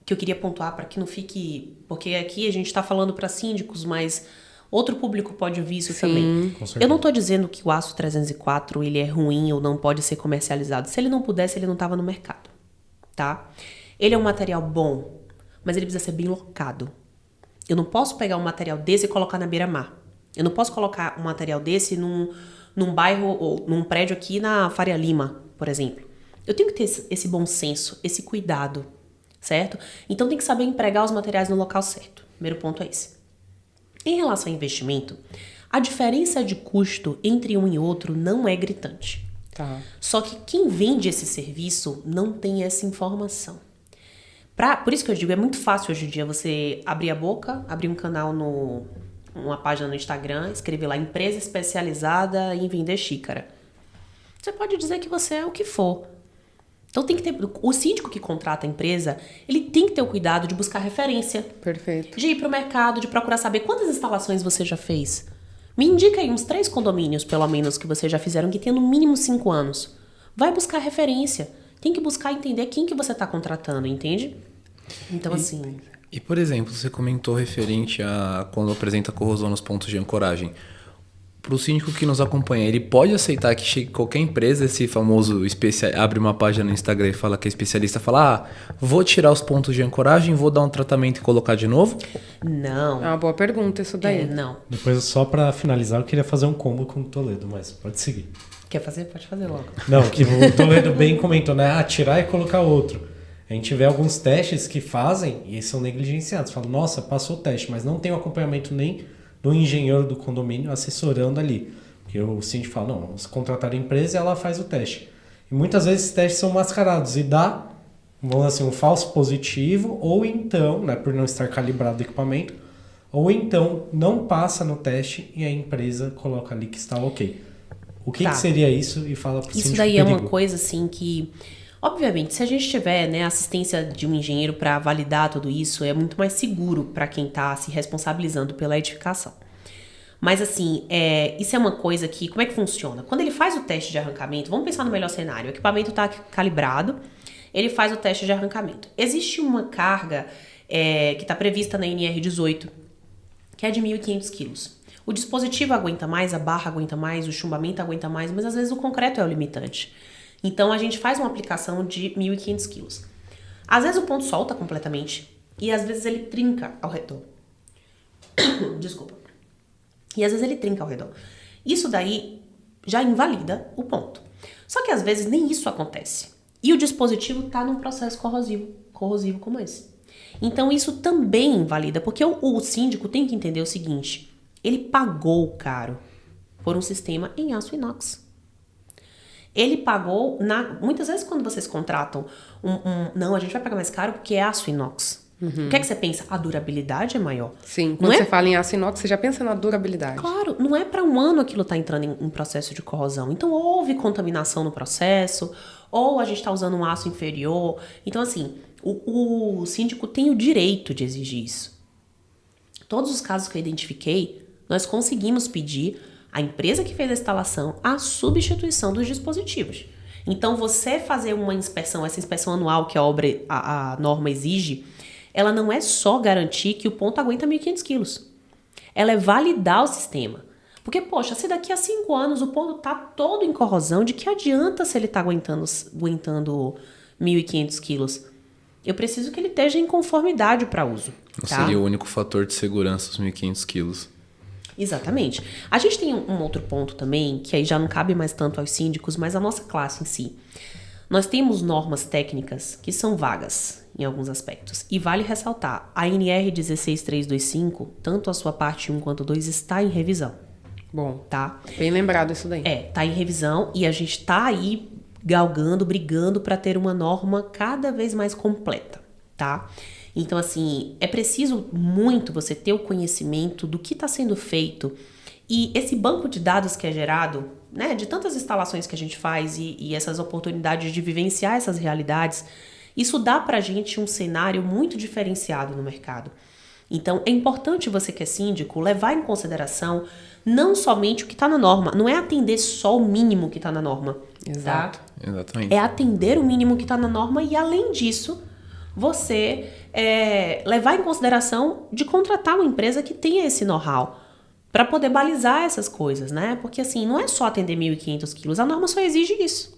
S2: que eu queria pontuar para que não fique... Porque aqui a gente está falando para síndicos, mas outro público pode ouvir isso também.
S4: Com certeza.
S2: Eu não estou dizendo que o aço 304 ele é ruim ou não pode ser comercializado. Se ele não pudesse, ele não estava no mercado. Tá? Ele é um material bom, mas ele precisa ser bem locado. Eu não posso pegar um material desse e colocar na beira-mar. Eu não posso colocar um material desse num bairro ou num prédio aqui na Faria Lima, por exemplo. Eu tenho que ter esse bom senso, esse cuidado, certo? Então tem que saber empregar os materiais no local certo. Primeiro ponto é esse. Em relação ao investimento, a diferença de custo entre um e outro não é gritante.
S3: Tá.
S2: Uma que quem vende esse serviço não tem essa informação. Por isso que eu digo, é muito fácil hoje em dia você abrir a boca, abrir um canal uma página no Instagram, escrever lá empresa especializada em vender xícara. Você pode dizer que você é o que for. Então tem que ter... O síndico que contrata a empresa, ele tem que ter o cuidado de buscar referência.
S3: Perfeito.
S2: De ir para o mercado, de procurar saber quantas instalações você já fez. Me indica aí uns 3 condomínios, pelo menos, que vocês já fizeram, que tenham no mínimo 5 anos. Vai buscar referência. Tem que buscar entender quem que você está contratando, entende? Então, assim...
S1: E, por exemplo, você comentou referente a quando apresenta corrosão nos pontos de ancoragem. Para o síndico que nos acompanha, ele pode aceitar que chegue qualquer empresa, esse famoso abre uma página no Instagram e fala que é especialista, fala, vou tirar os pontos de ancoragem, vou dar um tratamento e colocar de novo?
S2: Não.
S3: É uma boa pergunta isso daí.
S2: Não.
S4: Depois, só pra finalizar, eu queria fazer um combo com o Toledo, mas pode seguir.
S2: Quer fazer? Pode fazer logo.
S4: Não, que o Toledo bem comentou, né? Tirar e colocar outro. A gente vê alguns testes que fazem e são negligenciados. Falam, nossa, passou o teste, mas não tem o acompanhamento nem do engenheiro do condomínio assessorando ali. Porque o síndico fala, não, vamos contratar a empresa e ela faz o teste. E muitas vezes esses testes são mascarados e dá, vamos dizer assim, um falso positivo, ou então, né, por não estar calibrado o equipamento, ou então não passa no teste e a empresa coloca ali que está ok. O que seria isso? E fala para o síndico.
S2: Isso daí é uma coisa assim que... Obviamente, se a gente tiver, né, assistência de um engenheiro para validar tudo isso, é muito mais seguro para quem está se responsabilizando pela edificação. Mas assim, isso é uma coisa que... Como é que funciona? Quando ele faz o teste de arrancamento, vamos pensar no melhor cenário. O equipamento está calibrado, ele faz o teste de arrancamento. Existe uma carga que está prevista na NR 18, que é de 1.500 quilos. O dispositivo aguenta mais, a barra aguenta mais, o chumbamento aguenta mais, mas às vezes o concreto é o limitante. Então, a gente faz uma aplicação de 1.500 quilos. Às vezes o ponto solta completamente e às vezes ele trinca ao redor. Desculpa. E às vezes ele trinca ao redor. Isso daí já invalida o ponto. Só que às vezes nem isso acontece. E o dispositivo está num processo corrosivo como esse. Então, isso também invalida, porque o síndico tem que entender o seguinte: ele pagou caro por um sistema em aço inox. Ele pagou, muitas vezes quando vocês contratam não, a gente vai pagar mais caro porque é aço inox. O que é que você pensa? A durabilidade é maior.
S3: Sim, quando você fala em aço inox, você já pensa na durabilidade.
S2: Claro, não é para um ano aquilo tá entrando em processo de corrosão. Então, houve contaminação no processo, ou a gente está usando um aço inferior. Então, assim, o síndico tem o direito de exigir isso. Todos os casos que eu identifiquei, nós conseguimos pedir a empresa que fez a instalação a substituição dos dispositivos. Então, você fazer uma inspeção, essa inspeção anual que a norma exige, ela não é só garantir que o ponto aguenta 1.500 quilos. Ela é validar o sistema. Porque, poxa, se daqui a 5 anos o ponto está todo em corrosão, de que adianta se ele está aguentando 1.500 quilos? Eu preciso que ele esteja em conformidade para uso.
S1: Não
S2: tá?
S1: seria o único fator de segurança os 1.500 quilos.
S2: Exatamente. A gente tem um outro ponto também, que aí já não cabe mais tanto aos síndicos, mas à nossa classe em si. Nós temos normas técnicas que são vagas em alguns aspectos. E vale ressaltar, a NR 16325, tanto a sua parte 1 quanto 2, está em revisão.
S3: Bom,
S2: Tá?
S3: bem lembrado isso daí.
S2: Tá em revisão e a gente tá aí galgando, brigando para ter uma norma cada vez mais completa, tá? Então, assim, é preciso muito você ter o conhecimento do que está sendo feito e esse banco de dados que é gerado, né, de tantas instalações que a gente faz e essas oportunidades de vivenciar essas realidades, isso dá pra gente um cenário muito diferenciado no mercado. Então, é importante você que é síndico levar em consideração não somente o que está na norma, não é atender só o mínimo que está na norma.
S3: Exato.
S2: Tá?
S1: Exatamente.
S2: É atender o mínimo que está na norma e, além disso, você levar em consideração de contratar uma empresa que tenha esse know-how para poder balizar essas coisas, né? Porque, assim, não é só atender 1.500 quilos, a norma só exige isso.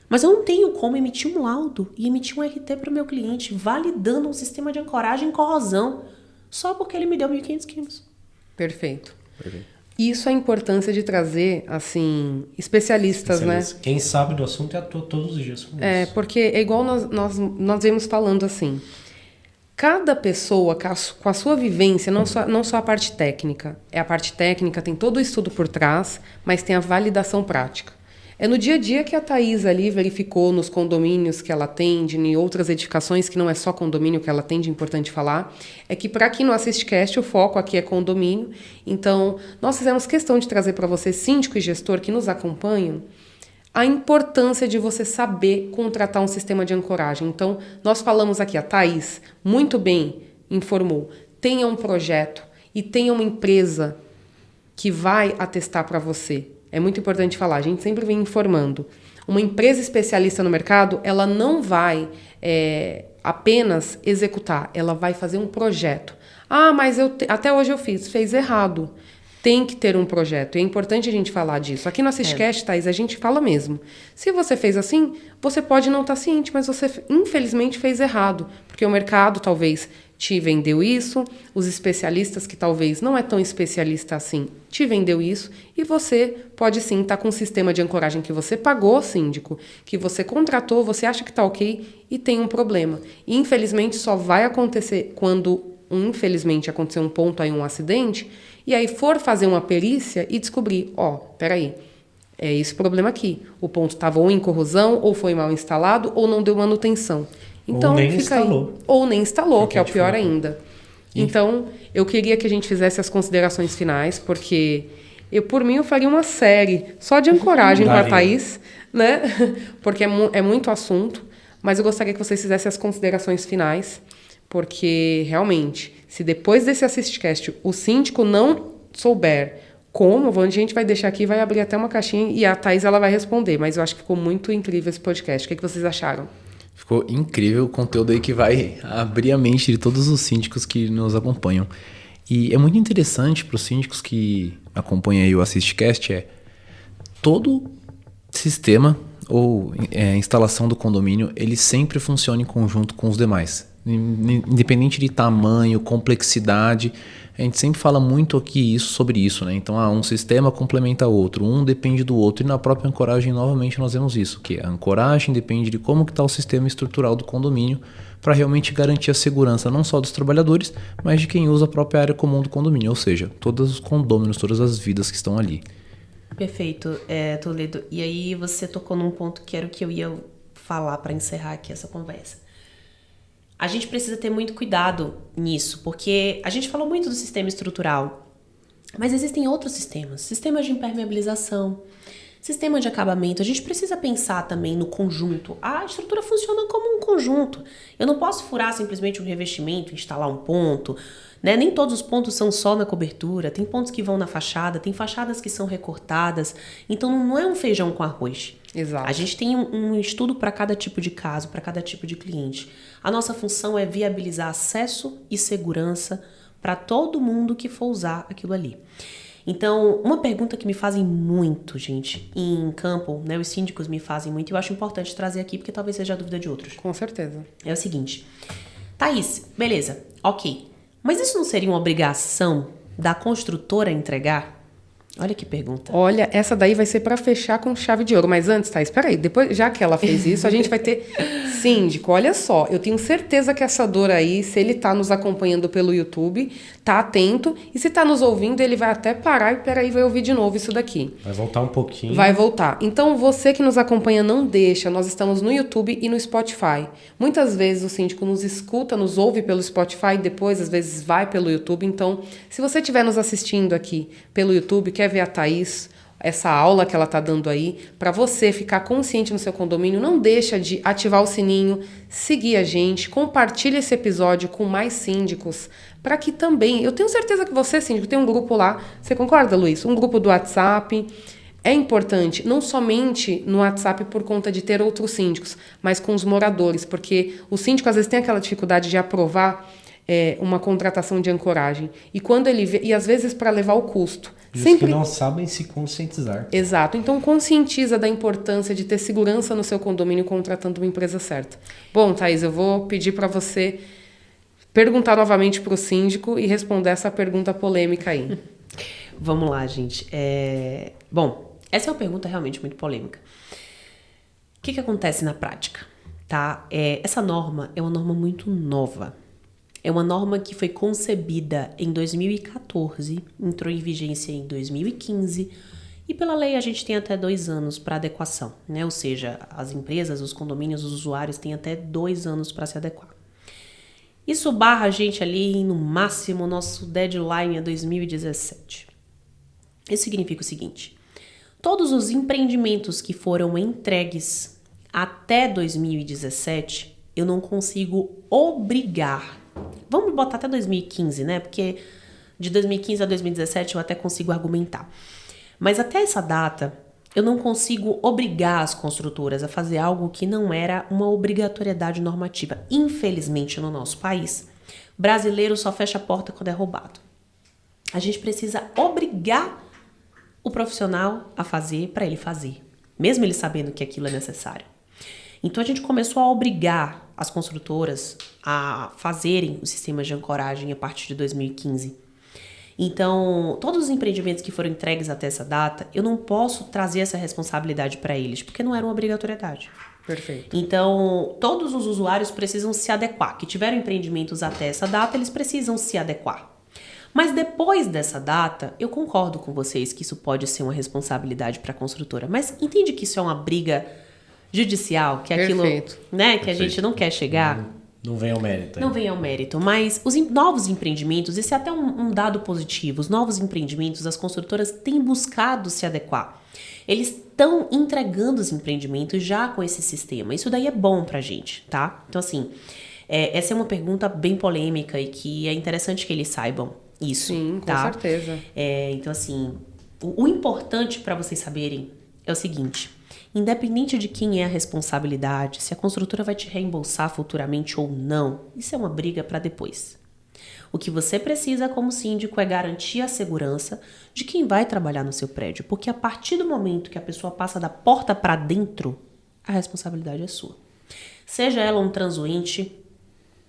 S2: Mas eu não tenho como emitir um laudo e emitir um RT para o meu cliente validando um sistema de ancoragem em corrosão só porque ele me deu 1.500 quilos.
S3: Perfeito. Isso é a importância de trazer, assim, especialistas, né?
S4: Quem sabe do assunto e atua todos os dias com isso.
S3: Porque é igual nós vemos falando assim. Cada pessoa com a sua vivência, não só a parte técnica. A parte técnica tem todo o estudo por trás, mas tem a validação prática. É no dia a dia que a Thaís ali verificou nos condomínios que ela atende, em outras edificações, que não é só condomínio que ela atende, é importante falar, é que para quem não assiste cast, o foco aqui é condomínio. Então, nós fizemos questão de trazer para você, síndico e gestor que nos acompanham, a importância de você saber contratar um sistema de ancoragem. Então, nós falamos aqui, a Thaís muito bem informou, tenha um projeto e tenha uma empresa que vai atestar para você. É muito importante falar, a gente sempre vem informando. Uma empresa especialista no mercado, ela não vai apenas executar, ela vai fazer um projeto. Ah, mas até hoje eu fez errado. Tem que ter um projeto. E é importante a gente falar disso. Aqui no Assistcast, Thaís, a gente fala mesmo. Se você fez assim, você pode não estar ciente, mas você, infelizmente, fez errado. Porque o mercado, talvez, te vendeu isso, os especialistas, que talvez não é tão especialista assim, te vendeu isso, e você pode sim estar com um sistema de ancoragem que você pagou, síndico, que você contratou, você acha que está ok, e tem um problema. E, infelizmente, só vai acontecer quando, infelizmente, acontecer um ponto aí, um acidente, e aí for fazer uma perícia e descobrir, peraí, é esse problema aqui. O ponto estava ou em corrosão, ou foi mal instalado, ou não deu manutenção. Então,
S4: ou nem
S3: fica
S4: instalou.
S3: Aí. Ou nem instalou, que é o pior ainda. Então, eu queria que a gente fizesse as considerações finais, porque por mim, eu faria uma série só de ancoragem com a Thaís, né? Porque é muito assunto, mas eu gostaria que vocês fizessem as considerações finais, porque, realmente, se depois desse Assistcast o síndico não souber como, a gente vai deixar aqui, vai abrir até uma caixinha e a Thaís ela vai responder, mas eu acho que ficou muito incrível esse podcast. O que vocês acharam?
S1: Ficou incrível o conteúdo aí que vai abrir a mente de todos os síndicos que nos acompanham. E é muito interessante para os síndicos que acompanham aí o Assistcast, todo sistema ou instalação do condomínio, ele sempre funciona em conjunto com os demais. Independente de tamanho, complexidade, a gente sempre fala muito aqui sobre isso, né? Então, um sistema complementa outro, um depende do outro, e na própria ancoragem, novamente, nós vemos isso, que a ancoragem depende de como está o sistema estrutural do condomínio para realmente garantir a segurança não só dos trabalhadores, mas de quem usa a própria área comum do condomínio, ou seja, todos os condôminos, todas as vidas que estão ali.
S2: Perfeito, Toledo. E aí você tocou num ponto que era o que eu ia falar para encerrar aqui essa conversa. A gente precisa ter muito cuidado nisso, porque a gente falou muito do sistema estrutural, mas existem outros sistemas de impermeabilização, sistema de acabamento. A gente precisa pensar também no conjunto. A estrutura funciona como um conjunto. Eu não posso furar simplesmente um revestimento, instalar um ponto, né? Nem todos os pontos são só na cobertura, tem pontos que vão na fachada, tem fachadas que são recortadas, então não é um feijão com arroz.
S3: Exato.
S2: A gente tem um estudo para cada tipo de caso, para cada tipo de cliente. A nossa função é viabilizar acesso e segurança para todo mundo que for usar aquilo ali. Então, uma pergunta que me fazem muito, gente, em campo, né, os síndicos me fazem muito, e eu acho importante trazer aqui, porque talvez seja a dúvida de outros.
S3: Com certeza.
S2: É o seguinte, Thaís, beleza, ok, mas isso não seria uma obrigação da construtora entregar? Olha que pergunta.
S3: Olha, essa daí vai ser para fechar com chave de ouro. Mas antes, Thaís, peraí. Depois, já que ela fez isso, a gente vai ter síndico. Olha só, eu tenho certeza que essa dor aí, se ele tá nos acompanhando pelo YouTube, tá atento. E se tá nos ouvindo, ele vai até parar e peraí, vai ouvir de novo isso daqui.
S4: Vai voltar um pouquinho.
S3: Vai voltar. Então, você que nos acompanha, não deixa. Nós estamos no YouTube e no Spotify. Muitas vezes o síndico nos escuta, nos ouve pelo Spotify, depois, às vezes, vai pelo YouTube. Então, se você estiver nos assistindo aqui pelo YouTube, quer ver a Thaís, essa aula que ela está dando aí, para você ficar consciente no seu condomínio, não deixa de ativar o sininho, seguir a gente, compartilha esse episódio com mais síndicos, para que também, eu tenho certeza que você, síndico, tem um grupo lá, você concorda, Luiz? Um grupo do WhatsApp. É importante, não somente no WhatsApp por conta de ter outros síndicos, mas com os moradores, porque o síndico às vezes tem aquela dificuldade de aprovar uma contratação de ancoragem. E quando ele vê, e às vezes para levar o custo.
S4: E
S3: sempre
S4: os que não sabem se conscientizar.
S3: Exato. Então conscientiza da importância de ter segurança no seu condomínio contratando uma empresa certa. Bom, Thaís, eu vou pedir para você perguntar novamente para o síndico e responder essa pergunta polêmica aí.
S2: Vamos lá, gente. Bom, essa é uma pergunta realmente muito polêmica. O que acontece na prática? Tá? Essa norma é uma norma muito nova. É uma norma que foi concebida em 2014, entrou em vigência em 2015 e pela lei a gente tem até 2 anos para adequação, né? Ou seja, as empresas, os condomínios, os usuários têm até 2 anos para se adequar. Isso barra a gente ali no máximo, nosso deadline é 2017. Isso significa o seguinte: todos os empreendimentos que foram entregues até 2017, eu não consigo obrigar. Vamos botar até 2015, né? Porque de 2015 a 2017 eu até consigo argumentar. Mas até essa data, eu não consigo obrigar as construtoras a fazer algo que não era uma obrigatoriedade normativa. Infelizmente, no nosso país, brasileiro só fecha a porta quando é roubado. A gente precisa obrigar o profissional a fazer para ele fazer, mesmo ele sabendo que aquilo é necessário. Então a gente começou a obrigar as construtoras a fazerem os sistemas de ancoragem a partir de 2015. Então, todos os empreendimentos que foram entregues até essa data, eu não posso trazer essa responsabilidade para eles, porque não era uma obrigatoriedade.
S3: Perfeito.
S2: Então, todos os usuários precisam se adequar. Que tiveram empreendimentos até essa data, eles precisam se adequar. Mas depois dessa data, eu concordo com vocês que isso pode ser uma responsabilidade para a construtora. Mas entende que isso é uma briga judicial, que é aquilo, né, que a gente não quer chegar.
S4: Não vem ao mérito.
S2: Não vem ao mérito, mas os novos empreendimentos, esse é até um dado positivo, os novos empreendimentos, as construtoras têm buscado se adequar. Eles estão entregando os empreendimentos já com esse sistema. Isso daí é bom pra gente, tá? Então, assim, essa é uma pergunta bem polêmica e que é interessante que eles saibam isso.
S3: Sim, com
S2: tá?
S3: certeza.
S2: Então, assim, o importante para vocês saberem é o seguinte: independente de quem é a responsabilidade, se a construtora vai te reembolsar futuramente ou não, isso é uma briga para depois. O que você precisa como síndico é garantir a segurança de quem vai trabalhar no seu prédio, porque a partir do momento que a pessoa passa da porta para dentro, a responsabilidade é sua. Seja ela um transuinte,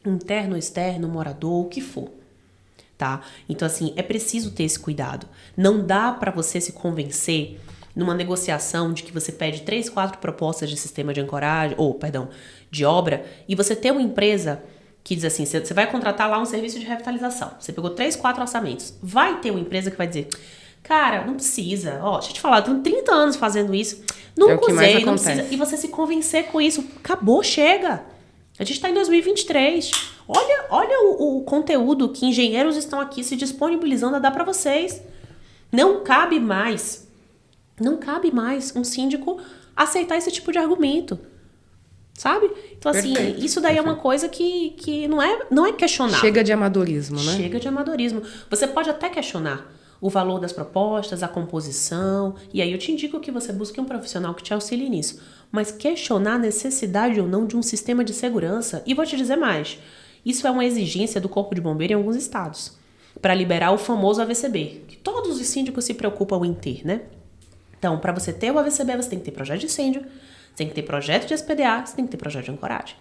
S2: interno, externo, morador, o que for. Tá? Então, assim, é preciso ter esse cuidado. Não dá para você se convencer numa negociação de que você pede 3, 4 propostas de sistema de ancoragem, de obra, e você tem uma empresa que diz assim, você vai contratar lá um serviço de revitalização. Você pegou 3, 4 orçamentos. Vai ter uma empresa que vai dizer, cara, não precisa. Deixa eu te falar, eu tenho 30 anos fazendo isso. Nunca usei, não precisa. E você se convencer com isso. Acabou, chega. A gente está em 2023. Olha o conteúdo que engenheiros estão aqui se disponibilizando a dar para vocês. Não cabe mais um síndico aceitar esse tipo de argumento. Sabe? Então, assim, isso daí é uma coisa que não é questionável.
S3: Chega de amadorismo, né?
S2: Chega de amadorismo. Você pode até questionar o valor das propostas, a composição, e aí eu te indico que você busque um profissional que te auxilie nisso. Mas questionar a necessidade ou não de um sistema de segurança, e vou te dizer mais, isso é uma exigência do Corpo de Bombeiro em alguns estados, para liberar o famoso AVCB, que todos os síndicos se preocupam em ter, né? Então, para você ter o AVCB, você tem que ter projeto de incêndio, você tem que ter projeto de SPDA, você tem que ter projeto de ancoragem.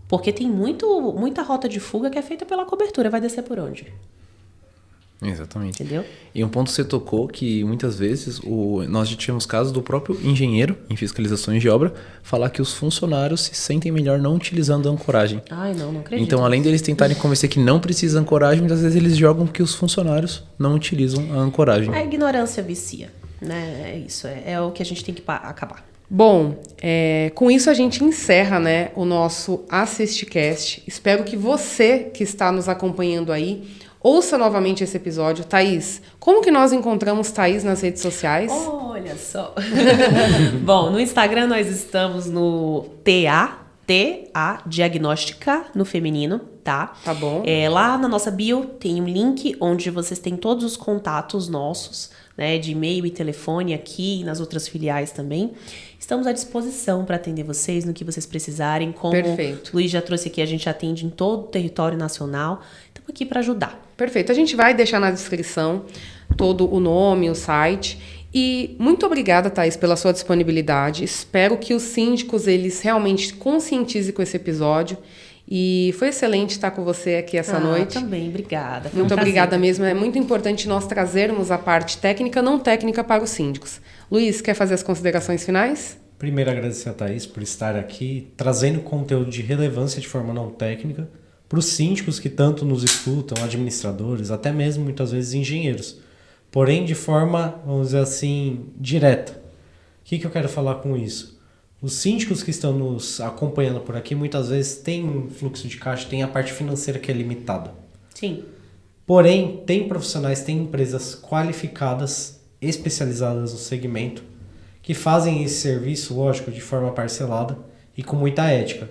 S2: Porque tem muita rota de fuga que é feita pela cobertura. Vai descer por onde?
S1: Exatamente.
S2: Entendeu?
S1: E um ponto que você tocou que muitas vezes nós já tivemos casos do próprio engenheiro em fiscalizações de obra falar que os funcionários se sentem melhor não utilizando a ancoragem.
S2: Ai, não acredito.
S1: Então, além deles tentarem convencer que não precisa ancoragem, muitas vezes eles jogam que os funcionários não utilizam a ancoragem.
S2: A ignorância vicia, né? É isso, é o que a gente tem que acabar.
S3: Bom, com isso a gente encerra, né, o nosso AssistiCast. Espero que você que está nos acompanhando aí ouça novamente esse episódio. Thaís, como que nós encontramos Thaís nas redes sociais?
S2: Olha só. Bom, no Instagram nós estamos no TA Diagnóstica, no feminino, tá?
S3: Tá bom.
S2: Lá na nossa bio tem um link onde vocês têm todos os contatos nossos, né, de e-mail e telefone aqui e nas outras filiais também. Estamos à disposição para atender vocês no que vocês precisarem. Como
S3: Perfeito.
S2: o Luiz já trouxe aqui, a gente atende em todo o território nacional. Estamos aqui para ajudar.
S3: Perfeito. A gente vai deixar na descrição todo o nome, o site. E muito obrigada, Thaís, pela sua disponibilidade. Espero que os síndicos, eles realmente conscientizem com esse episódio. E foi excelente estar com você aqui essa noite.
S2: Também, obrigada. Foi
S3: Muito
S2: um prazer.
S3: obrigada mesmo. É muito importante nós trazermos a parte técnica, não técnica, para os síndicos. Luiz, quer fazer as considerações finais?
S4: Primeiro, agradecer a Thaís por estar aqui, trazendo conteúdo de relevância de forma não técnica para os síndicos que tanto nos escutam, administradores, até mesmo muitas vezes engenheiros. Porém, de forma, vamos dizer assim, direta. O que eu quero falar com isso? Os síndicos que estão nos acompanhando por aqui, muitas vezes têm um fluxo de caixa, tem a parte financeira que é limitada.
S2: Sim.
S4: Porém, tem profissionais, tem empresas qualificadas, especializadas no segmento, que fazem esse serviço, lógico, de forma parcelada e com muita ética.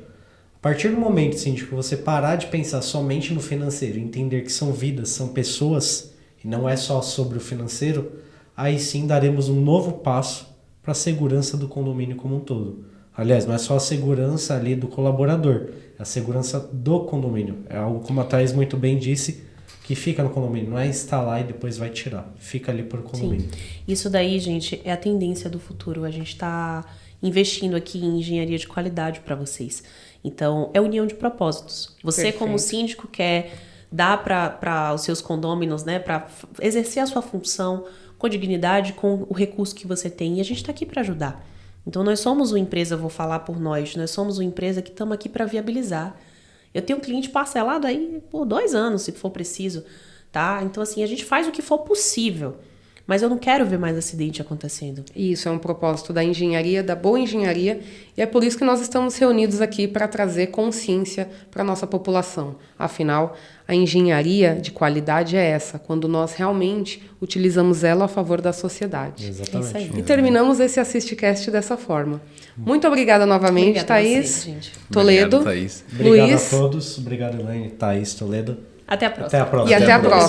S4: A partir do momento, síndico, você parar de pensar somente no financeiro, entender que são vidas, são pessoas, e não é só sobre o financeiro, aí sim daremos um novo passo para a segurança do condomínio como um todo. Aliás, não é só a segurança ali do colaborador, é a segurança do condomínio. É algo, como a Thaís muito bem disse, que fica no condomínio, não é instalar e depois vai tirar. Fica ali por condomínio.
S2: Sim. Isso daí, gente, é a tendência do futuro. A gente está investindo aqui em engenharia de qualidade para vocês. Então, é união de propósitos. Você,
S3: Perfeito.
S2: como síndico, quer dar para os seus condôminos, né, para exercer a sua função com dignidade, com o recurso que você tem. E a gente está aqui para ajudar. Então, nós somos uma empresa, vou falar por nós somos uma empresa que estamos aqui para viabilizar. Eu tenho um cliente parcelado aí por 2 anos, se for preciso, tá? Então, assim, a gente faz o que for possível. Mas eu não quero ver mais acidente acontecendo.
S3: Isso é um propósito da engenharia, da boa engenharia, e é por isso que nós estamos reunidos aqui para trazer consciência para a nossa população. Afinal, a engenharia de qualidade é essa, quando nós realmente utilizamos ela a favor da sociedade.
S4: Exatamente.
S2: É isso aí.
S3: E terminamos esse AssistiCast dessa forma. Muito obrigada novamente,
S2: Obrigada a
S3: Thaís,
S2: vocês, gente.
S3: Toledo,
S1: Obrigado, Thaís.
S4: Obrigado
S3: Luiz.
S4: a todos. Obrigado, Elaine, Thaís, Toledo.
S2: Até a próxima.
S4: Até a próxima.
S3: E até a próxima.